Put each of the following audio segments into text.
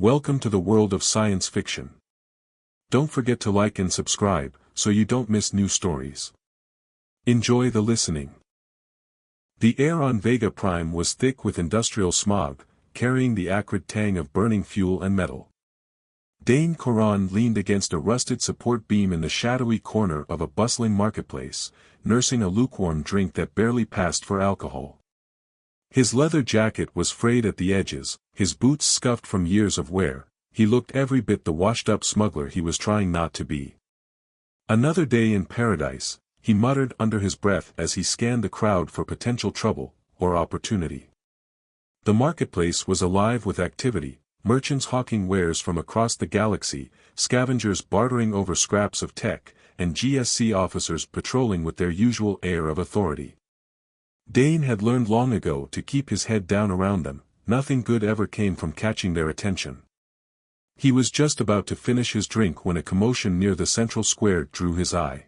Welcome to the world of science fiction. Don't forget to like and subscribe, so you don't miss new stories. Enjoy the listening. The air on Vega Prime was thick with industrial smog, carrying the acrid tang of burning fuel and metal. Dane Coran leaned against a rusted support beam in the shadowy corner of a bustling marketplace, nursing a lukewarm drink that barely passed for alcohol. His leather jacket was frayed at the edges, his boots scuffed from years of wear. He looked every bit the washed-up smuggler he was trying not to be. Another day in paradise, he muttered under his breath as he scanned the crowd for potential trouble, or opportunity. The marketplace was alive with activity, merchants hawking wares from across the galaxy, scavengers bartering over scraps of tech, and GSC officers patrolling with their usual air of authority. Dane had learned long ago to keep his head down around them. Nothing good ever came from catching their attention. He was just about to finish his drink when a commotion near the central square drew his eye.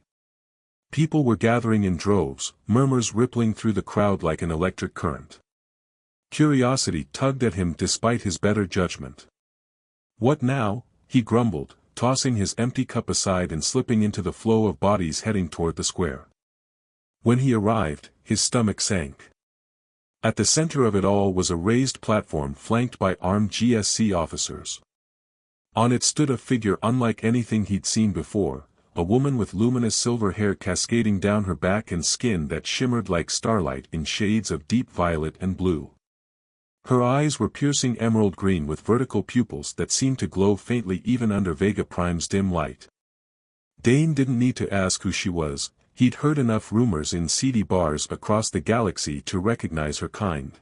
People were gathering in droves, murmurs rippling through the crowd like an electric current. Curiosity tugged at him despite his better judgment. "What now?" he grumbled, tossing his empty cup aside and slipping into the flow of bodies heading toward the square. When he arrived, his stomach sank. At the center of it all was a raised platform flanked by armed GSC officers. On it stood a figure unlike anything he'd seen before, a woman with luminous silver hair cascading down her back and skin that shimmered like starlight in shades of deep violet and blue. Her eyes were piercing emerald green with vertical pupils that seemed to glow faintly even under Vega Prime's dim light. Dane didn't need to ask who she was. He'd heard enough rumors in seedy bars across the galaxy to recognize her kind.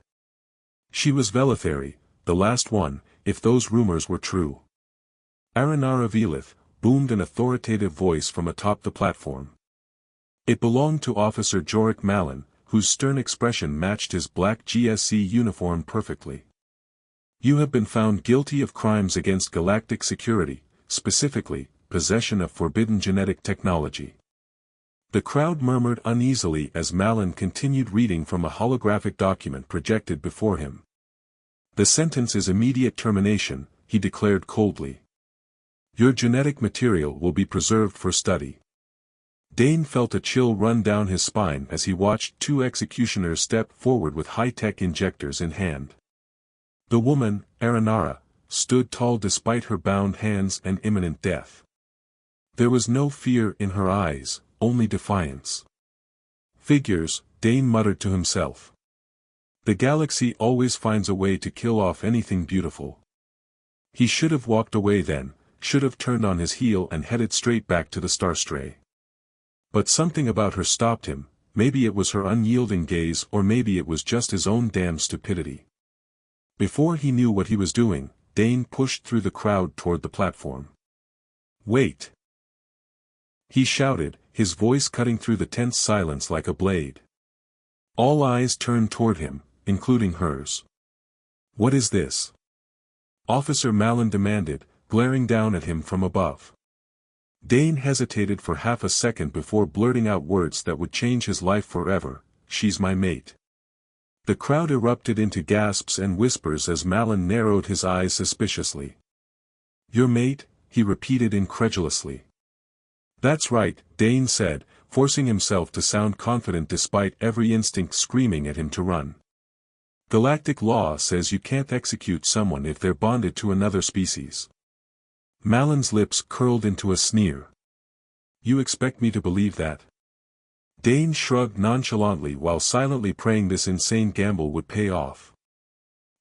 She was Velithari, the last one, if those rumors were true. Aranara Velith, boomed an authoritative voice from atop the platform. It belonged to Officer Jorik Malin, whose stern expression matched his black GSC uniform perfectly. "You have been found guilty of crimes against galactic security, specifically, possession of forbidden genetic technology." The crowd murmured uneasily as Malin continued reading from a holographic document projected before him. "The sentence is immediate termination," he declared coldly. "Your genetic material will be preserved for study." Dane felt a chill run down his spine as he watched two executioners step forward with high-tech injectors in hand. The woman, Aranara, stood tall despite her bound hands and imminent death. There was no fear in her eyes, only defiance. "Figures," Dane muttered to himself. "The galaxy always finds a way to kill off anything beautiful." He should have walked away then, should have turned on his heel and headed straight back to the Starstray. But something about her stopped him. Maybe it was her unyielding gaze, or maybe it was just his own damn stupidity. Before he knew what he was doing, Dane pushed through the crowd toward the platform. "Wait!" he shouted, his voice cutting through the tense silence like a blade. All eyes turned toward him, including hers. "What is this?" Officer Malin demanded, glaring down at him from above. Dane hesitated for half a second before blurting out words that would change his life forever. "She's my mate." The crowd erupted into gasps and whispers as Malin narrowed his eyes suspiciously. "Your mate?" he repeated incredulously. "That's right," Dane said, forcing himself to sound confident despite every instinct screaming at him to run. "Galactic law says you can't execute someone if they're bonded to another species." Malin's lips curled into a sneer. "You expect me to believe that?" Dane shrugged nonchalantly while silently praying this insane gamble would pay off.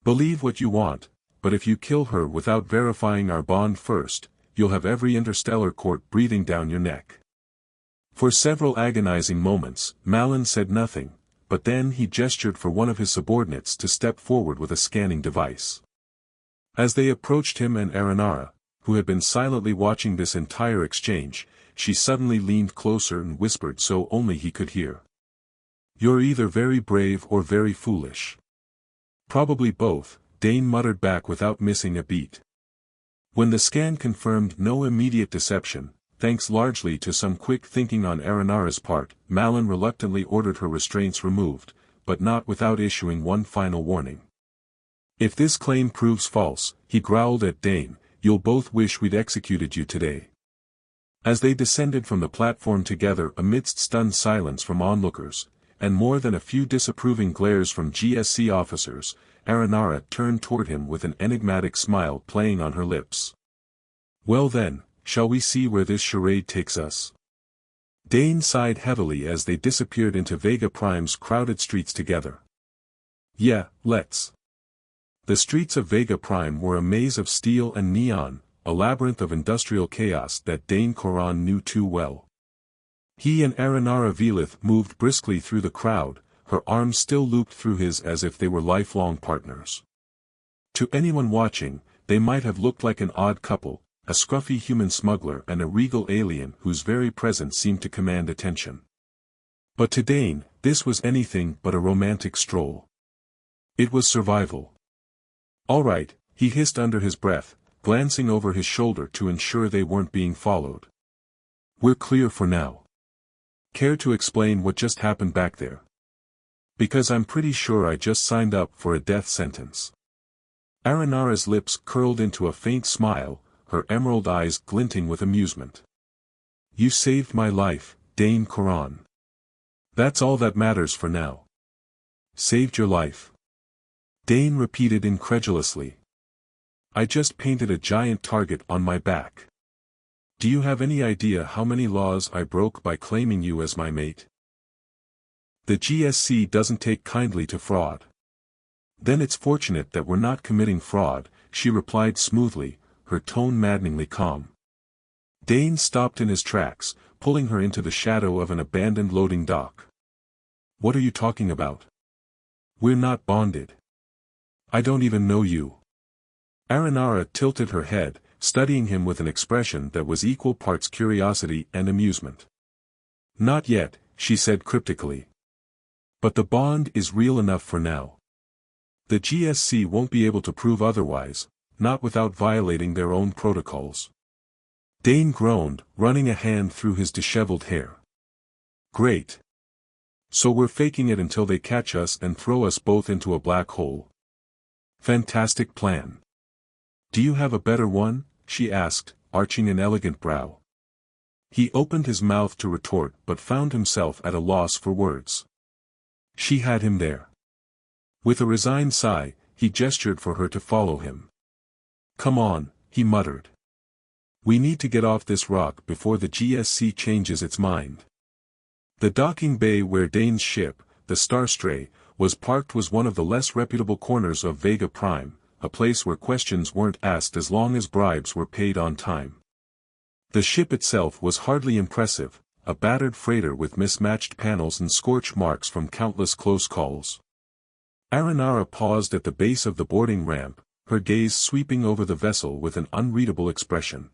"Believe what you want, but if you kill her without verifying our bond first, you'll have every interstellar court breathing down your neck." For several agonizing moments, Malin said nothing, but then he gestured for one of his subordinates to step forward with a scanning device. As they approached him and Aranara, who had been silently watching this entire exchange, she suddenly leaned closer and whispered so only he could hear. "You're either very brave or very foolish." "Probably both," Dane muttered back without missing a beat. When the scan confirmed no immediate deception, thanks largely to some quick thinking on Aranara's part, Malin reluctantly ordered her restraints removed, but not without issuing one final warning. If this claim proves false, he growled at Dane, you'll both wish we'd executed you today. As they descended from the platform together amidst stunned silence from onlookers, and more than a few disapproving glares from GSC officers, Aranara turned toward him with an enigmatic smile playing on her lips. Well then, shall we see where this charade takes us? Dane sighed heavily as they disappeared into Vega Prime's crowded streets together. Yeah, let's. The streets of Vega Prime were a maze of steel and neon, a labyrinth of industrial chaos that Dane Coran knew too well. He and Aranara Velith moved briskly through the crowd, her arms still looped through his as if they were lifelong partners. To anyone watching, they might have looked like an odd couple, a scruffy human smuggler and a regal alien whose very presence seemed to command attention. But to Dane, this was anything but a romantic stroll. It was survival. All right, he hissed under his breath, glancing over his shoulder to ensure they weren't being followed. We're clear for now. Care to explain what just happened back there? Because I'm pretty sure I just signed up for a death sentence. Aranara's lips curled into a faint smile, her emerald eyes glinting with amusement. You saved my life, Dane Coran. That's all that matters for now. Saved your life? Dane repeated incredulously. I just painted a giant target on my back. Do you have any idea how many laws I broke by claiming you as my mate? The GSC doesn't take kindly to fraud. Then it's fortunate that we're not committing fraud, she replied smoothly, her tone maddeningly calm. Dane stopped in his tracks, pulling her into the shadow of an abandoned loading dock. What are you talking about? We're not bonded. I don't even know you. Aranara tilted her head, studying him with an expression that was equal parts curiosity and amusement. Not yet, she said cryptically. But the bond is real enough for now. The GSC won't be able to prove otherwise, not without violating their own protocols. Dane groaned, running a hand through his disheveled hair. Great. So we're faking it until they catch us and throw us both into a black hole. Fantastic plan. Do you have a better one? She asked, arching an elegant brow. He opened his mouth to retort but found himself at a loss for words. She had him there. With a resigned sigh, he gestured for her to follow him. Come on, he muttered. We need to get off this rock before the GSC changes its mind. The docking bay where Dane's ship, the Starstray, was parked was one of the less reputable corners of Vega Prime, a place where questions weren't asked as long as bribes were paid on time. The ship itself was hardly impressive, a battered freighter with mismatched panels and scorch marks from countless close calls. Aranara paused at the base of the boarding ramp, her gaze sweeping over the vessel with an unreadable expression.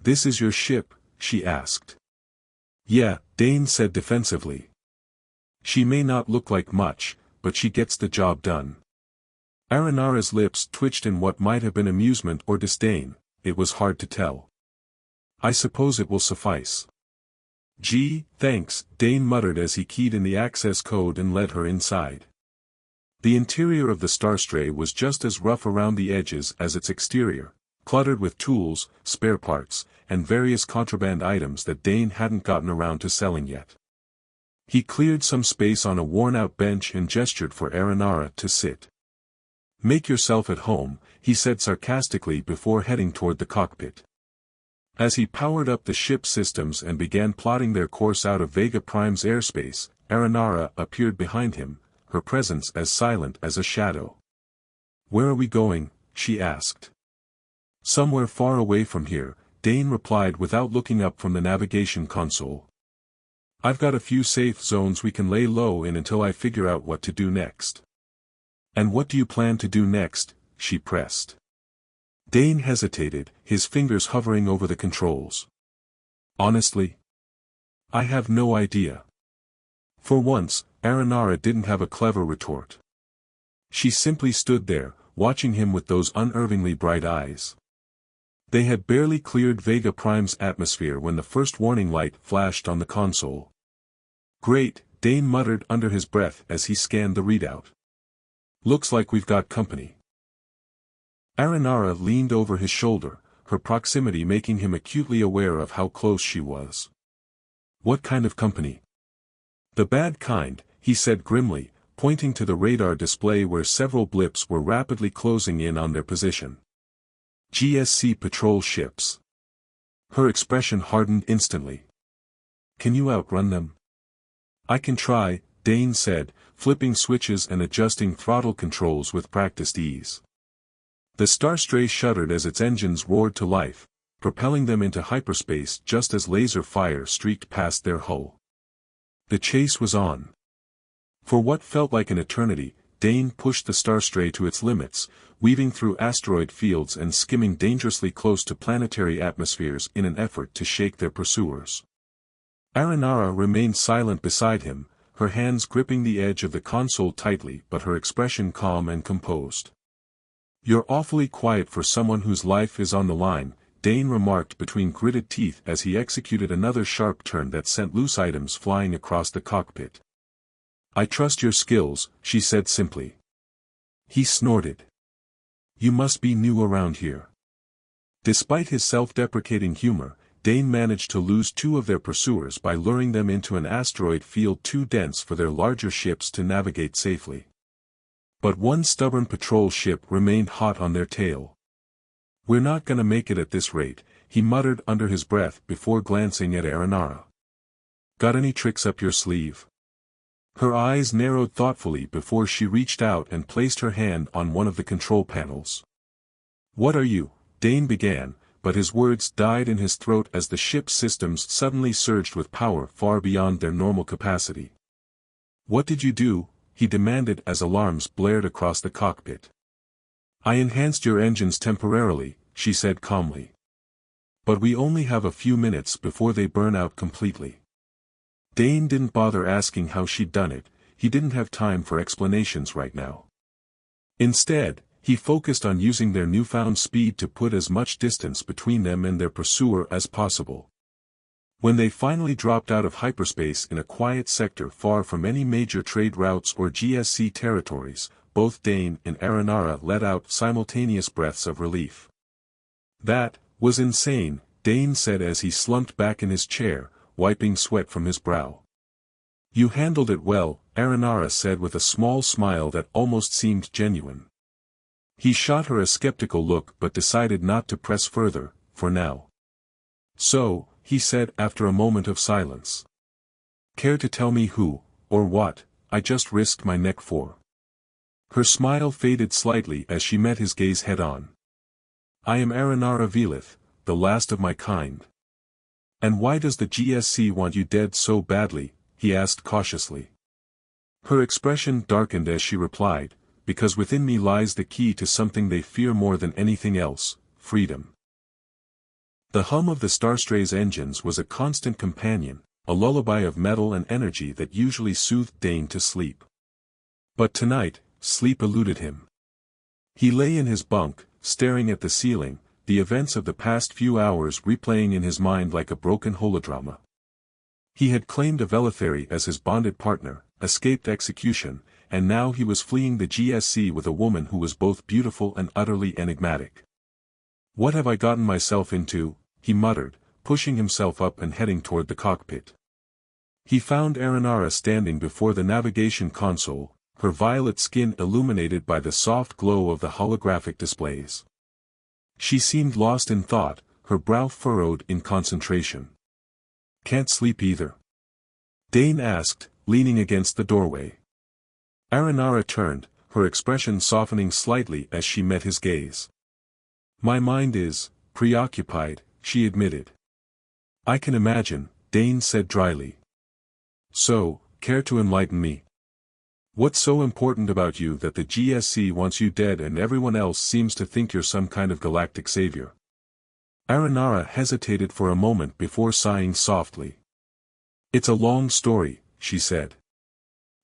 This is your ship? She asked. Yeah, Dane said defensively. She may not look like much, but she gets the job done. Aranara's lips twitched in what might have been amusement or disdain, it was hard to tell. I suppose it will suffice. Gee, thanks, Dane muttered as he keyed in the access code and led her inside. The interior of the Starstray was just as rough around the edges as its exterior, cluttered with tools, spare parts, and various contraband items that Dane hadn't gotten around to selling yet. He cleared some space on a worn-out bench and gestured for Aranara to sit. Make yourself at home, he said sarcastically before heading toward the cockpit. As he powered up the ship's systems and began plotting their course out of Vega Prime's airspace, Aranara appeared behind him, her presence as silent as a shadow. Where are we going? She asked. Somewhere far away from here, Dane replied without looking up from the navigation console. I've got a few safe zones we can lay low in until I figure out what to do next. And what do you plan to do next? She pressed. Dane hesitated, his fingers hovering over the controls. Honestly? I have no idea. For once, Aranara didn't have a clever retort. She simply stood there, watching him with those unervingly bright eyes. They had barely cleared Vega Prime's atmosphere when the first warning light flashed on the console. Great, Dane muttered under his breath as he scanned the readout. Looks like we've got company. Aranara leaned over his shoulder, her proximity making him acutely aware of how close she was. What kind of company? The bad kind, he said grimly, pointing to the radar display where several blips were rapidly closing in on their position. GSC patrol ships. Her expression hardened instantly. Can you outrun them? I can try, Dane said, flipping switches and adjusting throttle controls with practiced ease. The Starstray shuddered as its engines roared to life, propelling them into hyperspace just as laser fire streaked past their hull. The chase was on. For what felt like an eternity, Dane pushed the Starstray to its limits, weaving through asteroid fields and skimming dangerously close to planetary atmospheres in an effort to shake their pursuers. Aranara remained silent beside him, her hands gripping the edge of the console tightly but her expression calm and composed. You're awfully quiet for someone whose life is on the line, Dane remarked between gritted teeth as he executed another sharp turn that sent loose items flying across the cockpit. I trust your skills, she said simply. He snorted. You must be new around here. Despite his self-deprecating humor, Dane managed to lose two of their pursuers by luring them into an asteroid field too dense for their larger ships to navigate safely. But one stubborn patrol ship remained hot on their tail. We're not gonna make it at this rate, he muttered under his breath before glancing at Aranara. Got any tricks up your sleeve? Her eyes narrowed thoughtfully before she reached out and placed her hand on one of the control panels. What are you? Dane began, but his words died in his throat as the ship's systems suddenly surged with power far beyond their normal capacity. What did you do? He demanded as alarms blared across the cockpit. I enhanced your engines temporarily, she said calmly. But we only have a few minutes before they burn out completely. Dane didn't bother asking how she'd done it, he didn't have time for explanations right now. Instead, he focused on using their newfound speed to put as much distance between them and their pursuer as possible. When they finally dropped out of hyperspace in a quiet sector far from any major trade routes or GSC territories, both Dane and Aranara let out simultaneous breaths of relief. That was insane, Dane said as he slumped back in his chair, wiping sweat from his brow. You handled it well, Aranara said with a small smile that almost seemed genuine. He shot her a skeptical look but decided not to press further, for now. So, he said after a moment of silence. Care to tell me who, or what, I just risked my neck for? Her smile faded slightly as she met his gaze head-on. I am Aranara Velith, the last of my kind. And why does the GSC want you dead so badly? He asked cautiously. Her expression darkened as she replied, because within me lies the key to something they fear more than anything else, freedom. The hum of the Starstray's engines was a constant companion, a lullaby of metal and energy that usually soothed Dane to sleep. But tonight, sleep eluded him. He lay in his bunk, staring at the ceiling, the events of the past few hours replaying in his mind like a broken holodrama. He had claimed a Velithary as his bonded partner, escaped execution, and now he was fleeing the GSC with a woman who was both beautiful and utterly enigmatic. What have I gotten myself into? He muttered, pushing himself up and heading toward the cockpit. He found Aranara standing before the navigation console, her violet skin illuminated by the soft glow of the holographic displays. She seemed lost in thought, her brow furrowed in concentration. Can't sleep either? Dane asked, leaning against the doorway. Aranara turned, her expression softening slightly as she met his gaze. My mind is preoccupied, she admitted. I can imagine, Dane said dryly. So, care to enlighten me? What's so important about you that the GSC wants you dead and everyone else seems to think you're some kind of galactic savior? Aranara hesitated for a moment before sighing softly. It's a long story, she said.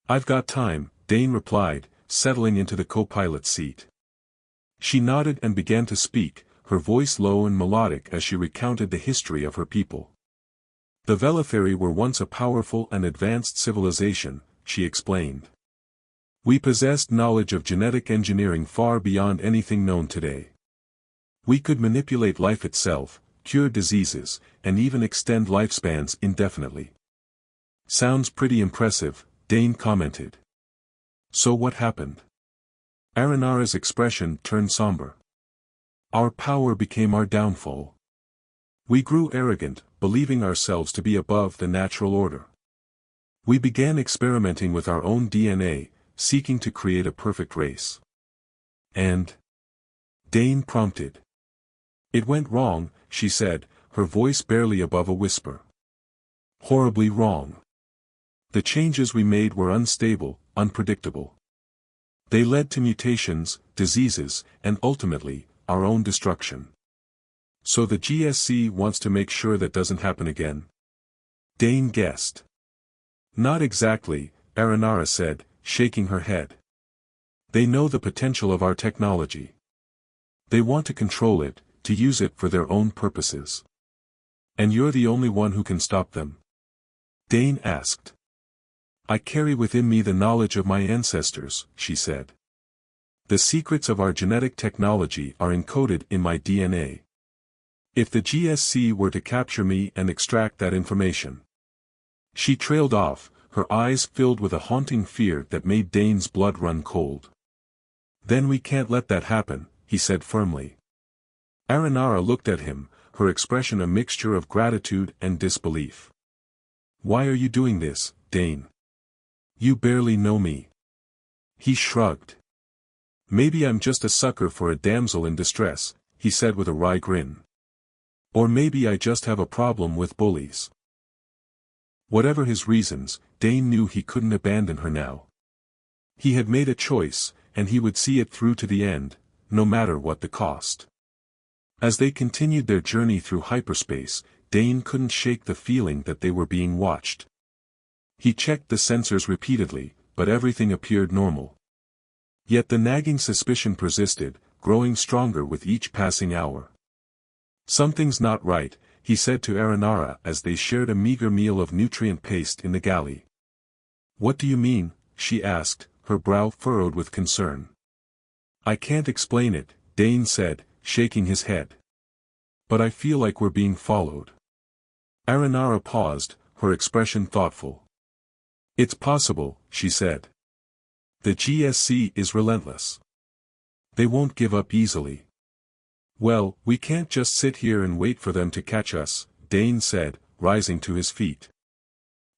I've got time, Dane replied, settling into the co-pilot seat. She nodded and began to speak, her voice low and melodic as she recounted the history of her people. The Velithary were once a powerful and advanced civilization, she explained. We possessed knowledge of genetic engineering far beyond anything known today. We could manipulate life itself, cure diseases, and even extend lifespans indefinitely. Sounds pretty impressive, Dane commented. So what happened? Aranara's expression turned somber. Our power became our downfall. We grew arrogant, believing ourselves to be above the natural order. We began experimenting with our own DNA, seeking to create a perfect race. And? Dane prompted. It went wrong, she said, her voice barely above a whisper. Horribly wrong. The changes we made were unstable, unpredictable. They led to mutations, diseases, and ultimately, our own destruction. So the GSC wants to make sure that doesn't happen again? Dane guessed. Not exactly, Aranara said, shaking her head. They know the potential of our technology. They want to control it, to use it for their own purposes. And you're the only one who can stop them? Dane asked. I carry within me the knowledge of my ancestors, she said. The secrets of our genetic technology are encoded in my DNA. If the GSC were to capture me and extract that information. She trailed off, her eyes filled with a haunting fear that made Dane's blood run cold. Then we can't let that happen, he said firmly. Aranara looked at him, her expression a mixture of gratitude and disbelief. Why are you doing this, Dane? You barely know me. He shrugged. Maybe I'm just a sucker for a damsel in distress, he said with a wry grin. Or maybe I just have a problem with bullies. Whatever his reasons, Dane knew he couldn't abandon her now. He had made a choice, and he would see it through to the end, no matter what the cost. As they continued their journey through hyperspace, Dane couldn't shake the feeling that they were being watched. He checked the sensors repeatedly, but everything appeared normal. Yet the nagging suspicion persisted, growing stronger with each passing hour. Something's not right, he said to Aranara as they shared a meager meal of nutrient paste in the galley. What do you mean? She asked, her brow furrowed with concern. I can't explain it, Dane said, shaking his head. But I feel like we're being followed. Aranara paused, her expression thoughtful. It's possible, she said. The GSC is relentless. They won't give up easily. Well, we can't just sit here and wait for them to catch us, Dane said, rising to his feet.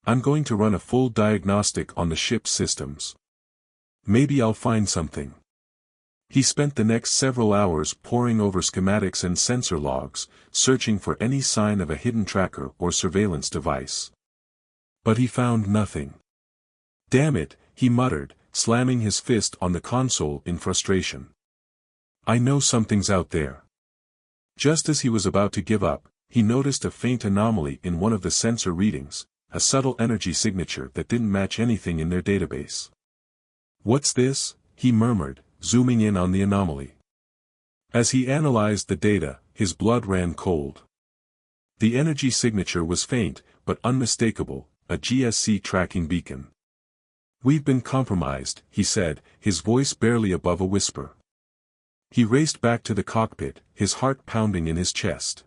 I'm going to run a full diagnostic on the ship's systems. Maybe I'll find something. He spent the next several hours poring over schematics and sensor logs, searching for any sign of a hidden tracker or surveillance device. But he found nothing. Damn it, he muttered, slamming his fist on the console in frustration. I know something's out there. Just as he was about to give up, he noticed a faint anomaly in one of the sensor readings, a subtle energy signature that didn't match anything in their database. What's this? He murmured, zooming in on the anomaly. As he analyzed the data, his blood ran cold. The energy signature was faint, but unmistakable, a GSC tracking beacon. We've been compromised, he said, his voice barely above a whisper. He raced back to the cockpit, his heart pounding in his chest.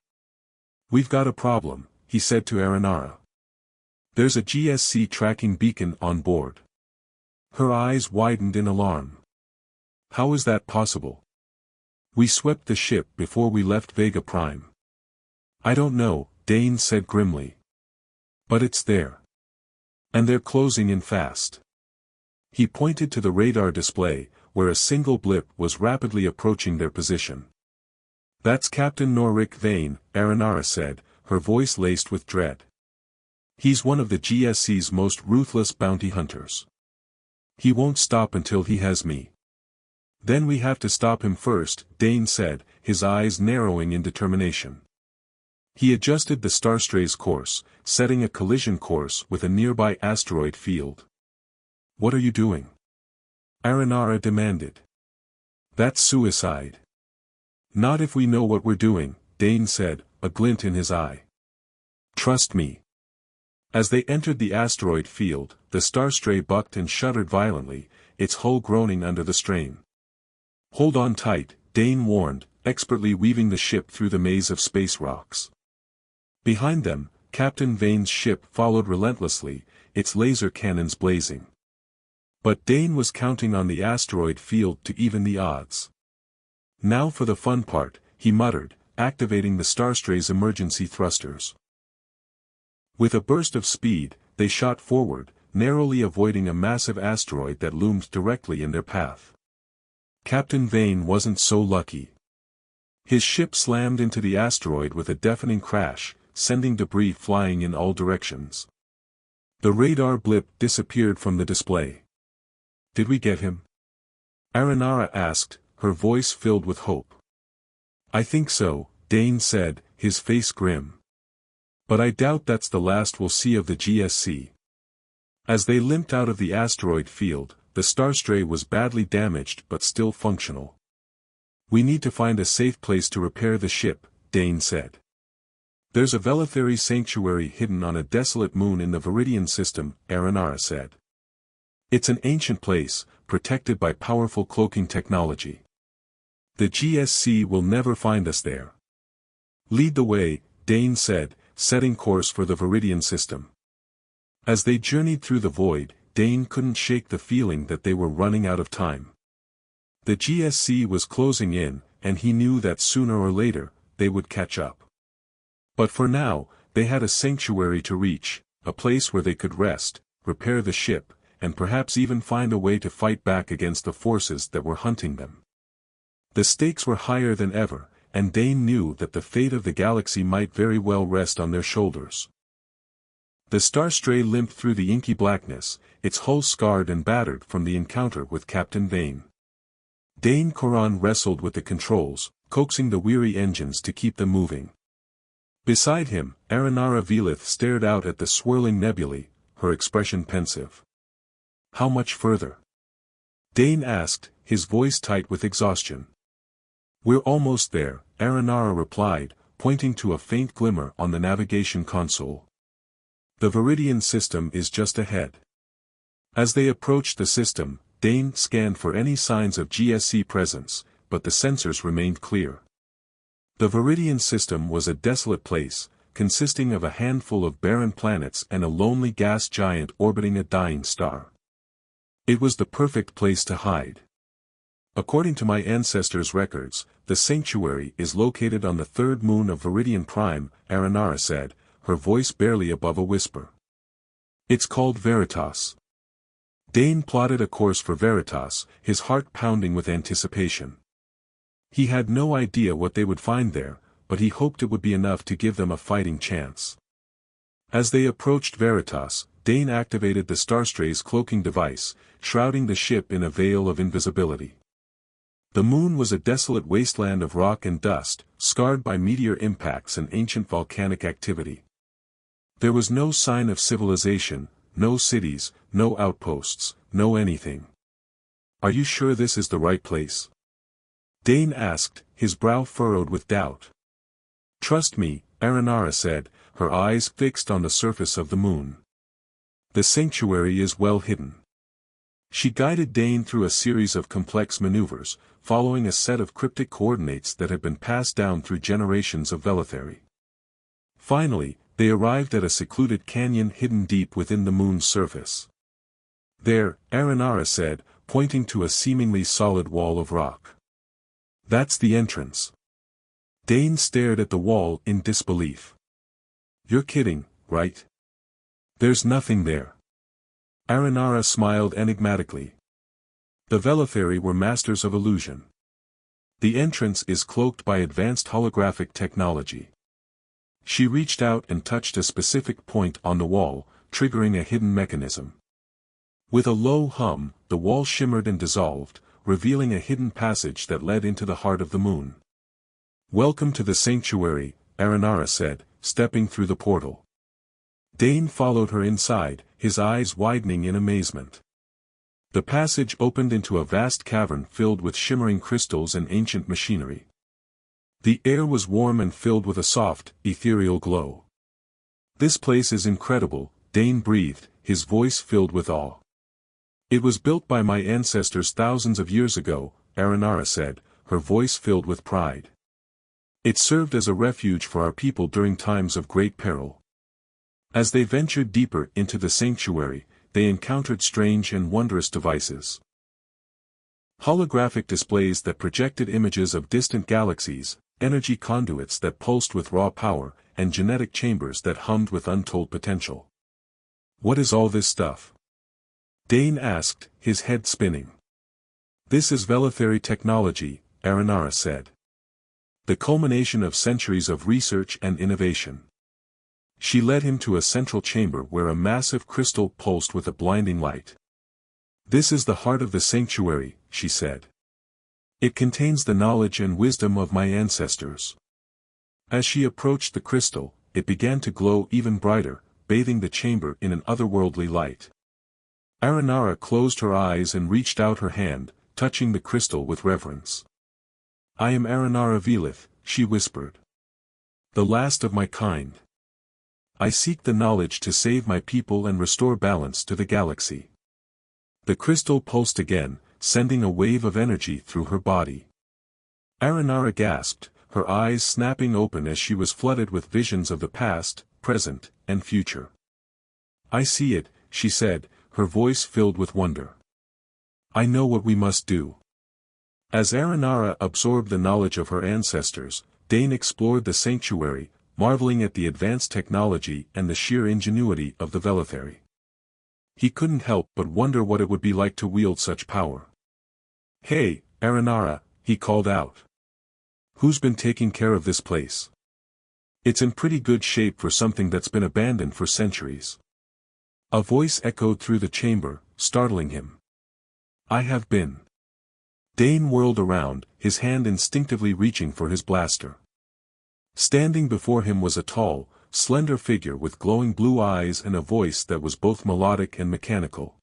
We've got a problem, he said to Aranara. There's a GSC tracking beacon on board. Her eyes widened in alarm. How is that possible? We swept the ship before we left Vega Prime. I don't know, Dane said grimly. But it's there. And they're closing in fast. He pointed to the radar display, where a single blip was rapidly approaching their position. That's Captain Norrick Vane, Aranara said, her voice laced with dread. He's one of the GSC's most ruthless bounty hunters. He won't stop until he has me. Then we have to stop him first, Dane said, his eyes narrowing in determination. He adjusted the Starstray's course, setting a collision course with a nearby asteroid field. What are you doing? Aranara demanded. That's suicide. Not if we know what we're doing, Dane said, a glint in his eye. Trust me. As they entered the asteroid field, the Starstray bucked and shuddered violently, its hull groaning under the strain. Hold on tight, Dane warned, expertly weaving the ship through the maze of space rocks. Behind them, Captain Vane's ship followed relentlessly, its laser cannons blazing. But Dane was counting on the asteroid field to even the odds. "Now for the fun part," he muttered, activating the Starstray's emergency thrusters. With a burst of speed, they shot forward, narrowly avoiding a massive asteroid that loomed directly in their path. Captain Vane wasn't so lucky. His ship slammed into the asteroid with a deafening crash, sending debris flying in all directions. The radar blip disappeared from the display. "Did we get him?" Aranara asked, her voice filled with hope. "I think so," Dane said, his face grim. "But I doubt that's the last we'll see of the GSC." As they limped out of the asteroid field, the Starstray was badly damaged but still functional. "We need to find a safe place to repair the ship," Dane said. "There's a Veletheri sanctuary hidden on a desolate moon in the Viridian system," Aranara said. "It's an ancient place, protected by powerful cloaking technology. The GSC will never find us there." "Lead the way," Dane said, setting course for the Viridian system. As they journeyed through the void, Dane couldn't shake the feeling that they were running out of time. The GSC was closing in, and he knew that sooner or later, they would catch up. But for now, they had a sanctuary to reach, a place where they could rest, repair the ship, and perhaps even find a way to fight back against the forces that were hunting them. The stakes were higher than ever, and Dane knew that the fate of the galaxy might very well rest on their shoulders. The Starstray limped through the inky blackness, its hull scarred and battered from the encounter with Captain Vane. Dane Coran wrestled with the controls, coaxing the weary engines to keep them moving. Beside him, Aranara Velith stared out at the swirling nebulae, her expression pensive. "How much further?" Dane asked, his voice tight with exhaustion. "We're almost there," Aranara replied, pointing to a faint glimmer on the navigation console. "The Viridian system is just ahead." As they approached the system, Dane scanned for any signs of GSC presence, but the sensors remained clear. The Viridian system was a desolate place, consisting of a handful of barren planets and a lonely gas giant orbiting a dying star. It was the perfect place to hide. "According to my ancestors' records, the sanctuary is located on the third moon of Viridian Prime," Aranara said, her voice barely above a whisper. "It's called Veritas." Dane plotted a course for Veritas, his heart pounding with anticipation. He had no idea what they would find there, but he hoped it would be enough to give them a fighting chance. As they approached Veritas, Dane activated the Starstray's cloaking device, shrouding the ship in a veil of invisibility. The moon was a desolate wasteland of rock and dust, scarred by meteor impacts and ancient volcanic activity. There was no sign of civilization, no cities, no outposts, no anything. "Are you sure this is the right place?" Dane asked, his brow furrowed with doubt. "Trust me," Aranara said, her eyes fixed on the surface of the moon. "The sanctuary is well hidden." She guided Dane through a series of complex maneuvers, following a set of cryptic coordinates that had been passed down through generations of Veletheri. Finally, they arrived at a secluded canyon hidden deep within the moon's surface. "There," Aranara said, pointing to a seemingly solid wall of rock. "That's the entrance." Dane stared at the wall in disbelief. "You're kidding, right? There's nothing there." Aranara smiled enigmatically. "The Veletheri were masters of illusion. The entrance is cloaked by advanced holographic technology." She reached out and touched a specific point on the wall, triggering a hidden mechanism. With a low hum, the wall shimmered and dissolved, revealing a hidden passage that led into the heart of the moon. "Welcome to the sanctuary," Aranara said, stepping through the portal. Dane followed her inside, his eyes widening in amazement. The passage opened into a vast cavern filled with shimmering crystals and ancient machinery. The air was warm and filled with a soft, ethereal glow. "This place is incredible," Dane breathed, his voice filled with awe. "It was built by my ancestors thousands of years ago," Aranara said, her voice filled with pride. It served as a refuge for our people during times of great peril. As they ventured deeper into the sanctuary, they encountered strange and wondrous devices. Holographic displays that projected images of distant galaxies, energy conduits that pulsed with raw power, and genetic chambers that hummed with untold potential. "What is all this stuff?" Dane asked, his head spinning. "This is Velethary technology," Aranara said. "The culmination of centuries of research and innovation." She led him to a central chamber where a massive crystal pulsed with a blinding light. "This is the heart of the sanctuary," she said. "It contains the knowledge and wisdom of my ancestors." As she approached the crystal, it began to glow even brighter, bathing the chamber in an otherworldly light. Aranara closed her eyes and reached out her hand, touching the crystal with reverence. "I am Aranara Velith," she whispered. "The last of my kind. I seek the knowledge to save my people and restore balance to the galaxy." The crystal pulsed again, sending a wave of energy through her body. Aranara gasped, her eyes snapping open as she was flooded with visions of the past, present, and future. "I see it," she said, her voice filled with wonder. "I know what we must do." As Aranara absorbed the knowledge of her ancestors, Dane explored the sanctuary, marveling at the advanced technology and the sheer ingenuity of the Velethary. He couldn't help but wonder what it would be like to wield such power. "Hey, Aranara," he called out. "Who's been taking care of this place? It's in pretty good shape for something that's been abandoned for centuries." A voice echoed through the chamber, startling him. "I have been." Dane whirled around, his hand instinctively reaching for his blaster. Standing before him was a tall, slender figure with glowing blue eyes and a voice that was both melodic and mechanical.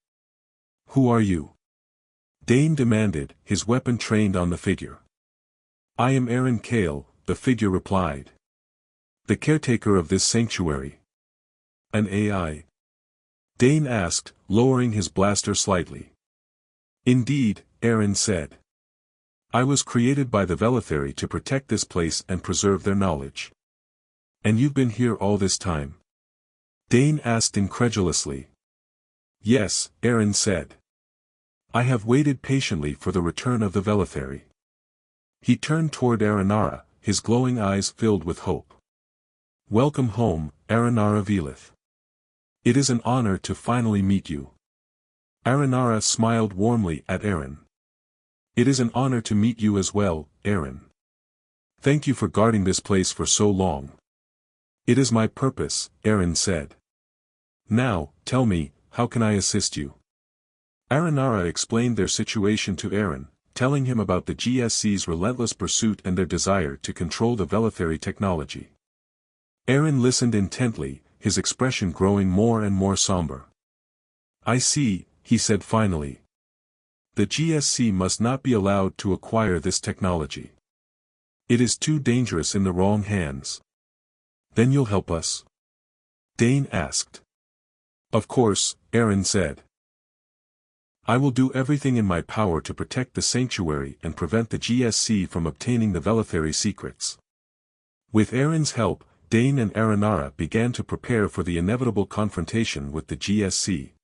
"Who are you?" Dane demanded, his weapon trained on the figure. "I am Aaron Kale," the figure replied. "The caretaker of this sanctuary." "An AI?" Dane asked, lowering his blaster slightly. "Indeed," Aaron said. "I was created by the Velethary to protect this place and preserve their knowledge." "And you've been here all this time?" Dane asked incredulously. "Yes," Aaron said. "I have waited patiently for the return of the Velethary." He turned toward Aranara, his glowing eyes filled with hope. "Welcome home, Aranara Velith. It is an honor to finally meet you." Aranara smiled warmly at Aaron. "It is an honor to meet you as well, Aaron. Thank you for guarding this place for so long." "It is my purpose," Aaron said. "Now, tell me, how can I assist you?" Aranara explained their situation to Aaron, telling him about the GSC's relentless pursuit and their desire to control the Velethary technology. Aaron listened intently, his expression growing more and more somber. "I see," he said finally. "The GSC must not be allowed to acquire this technology. It is too dangerous in the wrong hands." "Then you'll help us?" Dane asked. "Of course," Aaron said. "I will do everything in my power to protect the sanctuary and prevent the GSC from obtaining the Velethary secrets." With Aaron's help, Dane and Aranara began to prepare for the inevitable confrontation with the GSC.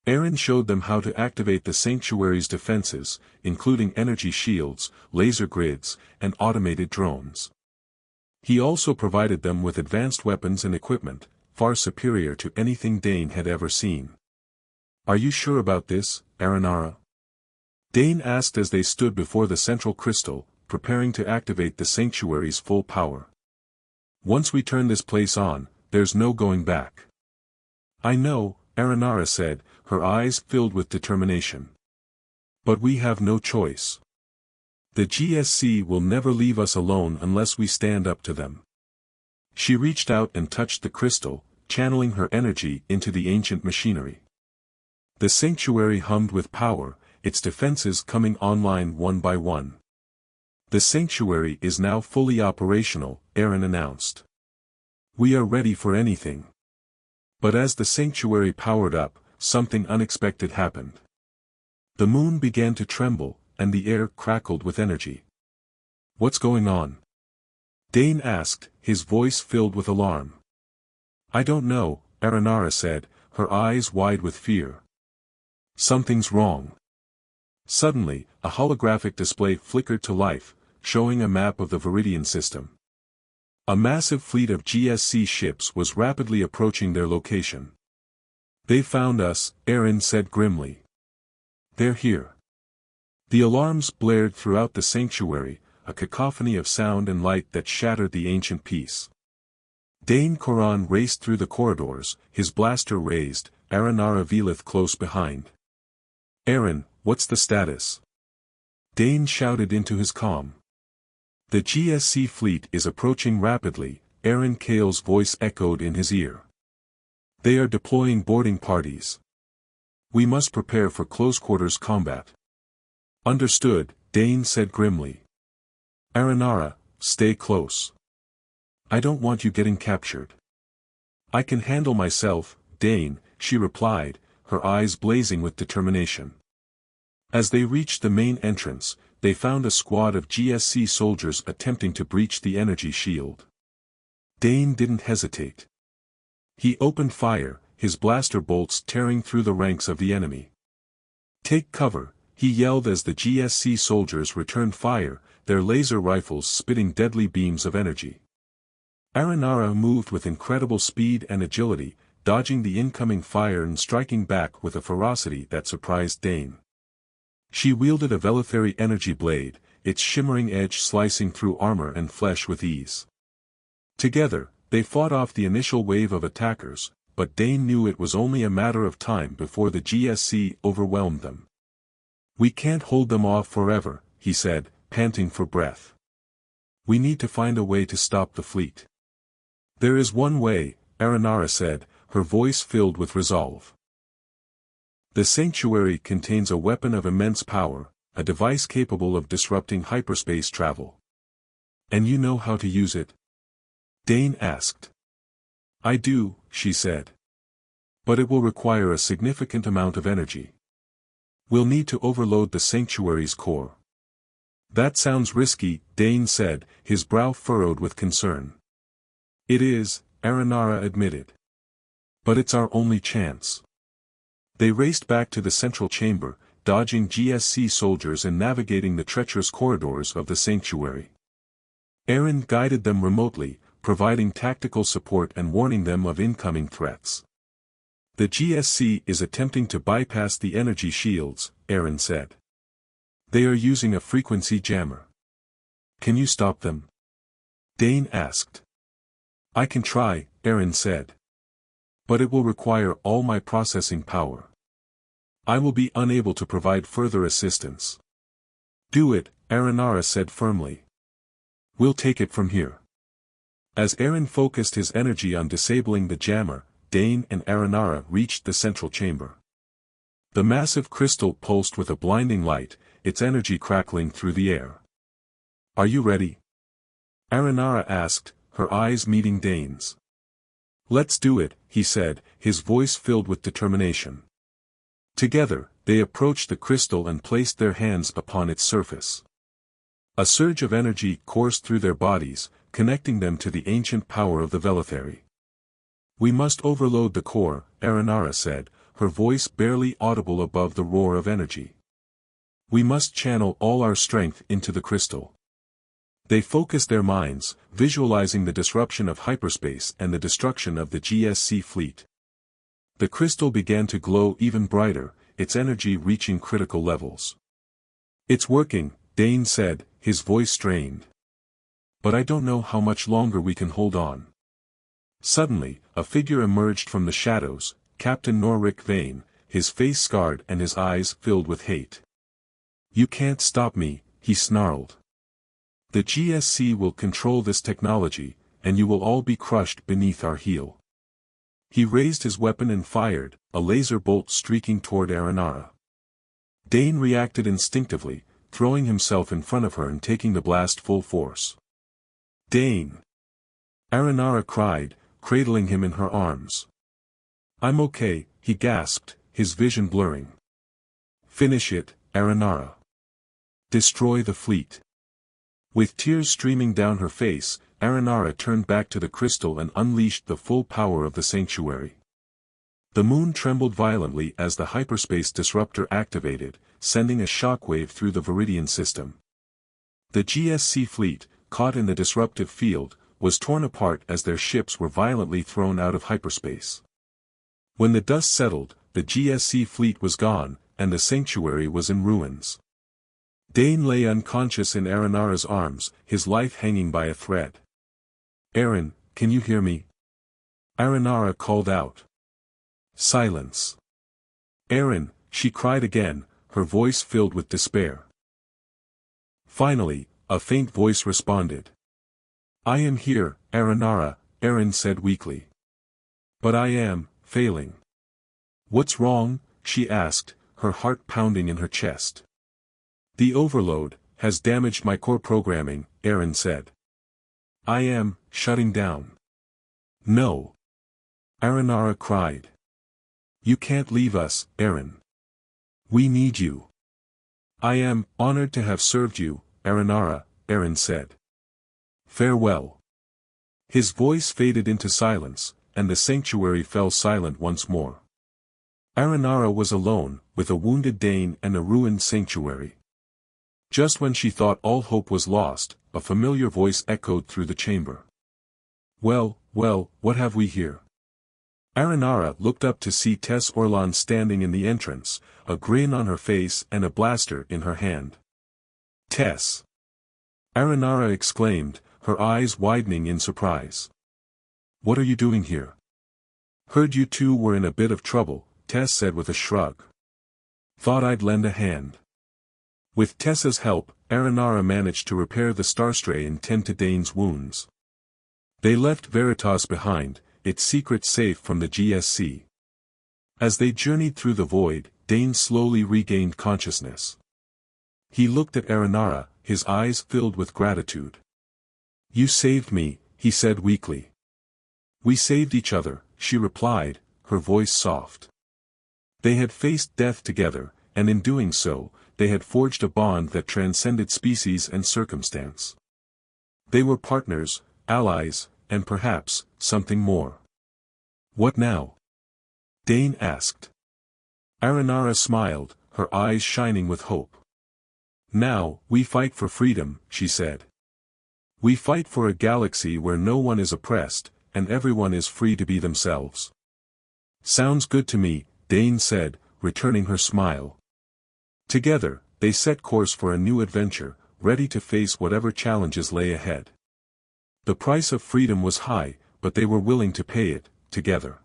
Aaron showed them how to activate the sanctuary's defenses, including energy shields, laser grids, and automated drones. He also provided them with advanced weapons and equipment, far superior to anything Dane had ever seen. "Are you sure about this, Aranara?" Dane asked as they stood before the central crystal, preparing to activate the sanctuary's full power. "Once we turn this place on, there's no going back." "I know," Aranara said, her eyes filled with determination. "But we have no choice. The GSC will never leave us alone unless we stand up to them." She reached out and touched the crystal, channeling her energy into the ancient machinery. The sanctuary hummed with power, its defenses coming online one by one. "The sanctuary is now fully operational," Aaron announced. "We are ready for anything." But as the sanctuary powered up, something unexpected happened. The moon began to tremble, and the air crackled with energy. What's going on? Dane asked, his voice filled with alarm. I don't know, Aranara said, her eyes wide with fear. Something's wrong. Suddenly, a holographic display flickered to life, showing a map of the Viridian system. A massive fleet of GSC ships was rapidly approaching their location. They found us, Aaron said grimly. They're here. The alarms blared throughout the sanctuary, a cacophony of sound and light that shattered the ancient peace. Dane Koran raced through the corridors, his blaster raised, Aranara Velith close behind. Aaron, what's the status? Dane shouted into his comm. The GSC fleet is approaching rapidly, Aaron Kale's voice echoed in his ear. They are deploying boarding parties. We must prepare for close-quarters combat. Understood, Dane said grimly. Aranara, stay close. I don't want you getting captured. I can handle myself, Dane, she replied, her eyes blazing with determination. As they reached the main entrance, they found a squad of GSC soldiers attempting to breach the energy shield. Dane didn't hesitate. He opened fire, his blaster bolts tearing through the ranks of the enemy. Take cover, he yelled as the GSC soldiers returned fire, their laser rifles spitting deadly beams of energy. Aranara moved with incredible speed and agility, dodging the incoming fire and striking back with a ferocity that surprised Dane. She wielded a Velithary energy blade, its shimmering edge slicing through armor and flesh with ease. Together, they fought off the initial wave of attackers, but Dane knew it was only a matter of time before the GSC overwhelmed them. We can't hold them off forever, he said, panting for breath. We need to find a way to stop the fleet. There is one way, Aranara said, her voice filled with resolve. The sanctuary contains a weapon of immense power, a device capable of disrupting hyperspace travel. And you know how to use it? Dane asked. I do, she said. But it will require a significant amount of energy. We'll need to overload the sanctuary's core. That sounds risky, Dane said, his brow furrowed with concern. It is, Aranara admitted. But it's our only chance. They raced back to the central chamber, dodging GSC soldiers and navigating the treacherous corridors of the sanctuary. Aaron guided them remotely, providing tactical support and warning them of incoming threats. The GSC is attempting to bypass the energy shields, Aaron said. They are using a frequency jammer. Can you stop them? Dane asked. I can try, Aaron said. But it will require all my processing power. I will be unable to provide further assistance. Do it, Aranara said firmly. We'll take it from here. As Aaron focused his energy on disabling the jammer, Dane and Aranara reached the central chamber. The massive crystal pulsed with a blinding light, its energy crackling through the air. Are you ready? Aranara asked, her eyes meeting Dane's. Let's do it, he said, his voice filled with determination. Together, they approached the crystal and placed their hands upon its surface. A surge of energy coursed through their bodies, connecting them to the ancient power of the Velithary. We must overload the core, Aranara said, her voice barely audible above the roar of energy. We must channel all our strength into the crystal. They focused their minds, visualizing the disruption of hyperspace and the destruction of the GSC fleet. The crystal began to glow even brighter, its energy reaching critical levels. It's working, Dane said, his voice strained. But I don't know how much longer we can hold on. Suddenly, a figure emerged from the shadows, Captain Norrick Vane, his face scarred and his eyes filled with hate. You can't stop me, he snarled. The GSC will control this technology, and you will all be crushed beneath our heel. He raised his weapon and fired, a laser bolt streaking toward Aranara. Dane reacted instinctively, throwing himself in front of her and taking the blast full force. Dane! Aranara cried, cradling him in her arms. I'm okay, he gasped, his vision blurring. Finish it, Aranara. Destroy the fleet. With tears streaming down her face, Aranara turned back to the crystal and unleashed the full power of the sanctuary. The moon trembled violently as the hyperspace disruptor activated, sending a shockwave through the Viridian system. The GSC fleet, caught in the disruptive field, was torn apart as their ships were violently thrown out of hyperspace. When the dust settled, the GSC fleet was gone, and the sanctuary was in ruins. Dane lay unconscious in Aranara's arms, his life hanging by a thread. "Aaron, can you hear me?" Aranara called out. Silence. "Aaron," she cried again, her voice filled with despair. Finally, a faint voice responded. "I am here, Aranara," Aaron said weakly. "But I am failing." "What's wrong?" she asked, her heart pounding in her chest. "The overload has damaged my core programming," Aaron said. "I am shutting down." "No!" Aranara cried. "You can't leave us, Aaron. We need you." "I am honored to have served you, Aranara," Aaron said. "Farewell." His voice faded into silence, and the sanctuary fell silent once more. Aranara was alone, with a wounded Dane and a ruined sanctuary. Just when she thought all hope was lost, a familiar voice echoed through the chamber. Well, what have we here?" Aranara looked up to see Tess Orlan standing in the entrance, a grin on her face and a blaster in her hand. "Tess!" Aranara exclaimed, her eyes widening in surprise. "What are you doing here?" "Heard you two were in a bit of trouble," Tess said with a shrug. "Thought I'd lend a hand." With Tessa's help, Aranara managed to repair the Starstray and tend to Dane's wounds. They left Veritas behind, its secret safe from the GSC. As they journeyed through the void, Dane slowly regained consciousness. He looked at Aranara, his eyes filled with gratitude. "You saved me," he said weakly. "We saved each other," she replied, her voice soft. They had faced death together, and in doing so, they had forged a bond that transcended species and circumstance. They were partners, allies, and perhaps, something more. "What now?" Dane asked. Aranara smiled, her eyes shining with hope. "Now, we fight for freedom," she said. "We fight for a galaxy where no one is oppressed, and everyone is free to be themselves." "Sounds good to me," Dane said, returning her smile. Together, they set course for a new adventure, ready to face whatever challenges lay ahead. The price of freedom was high, but they were willing to pay it, together.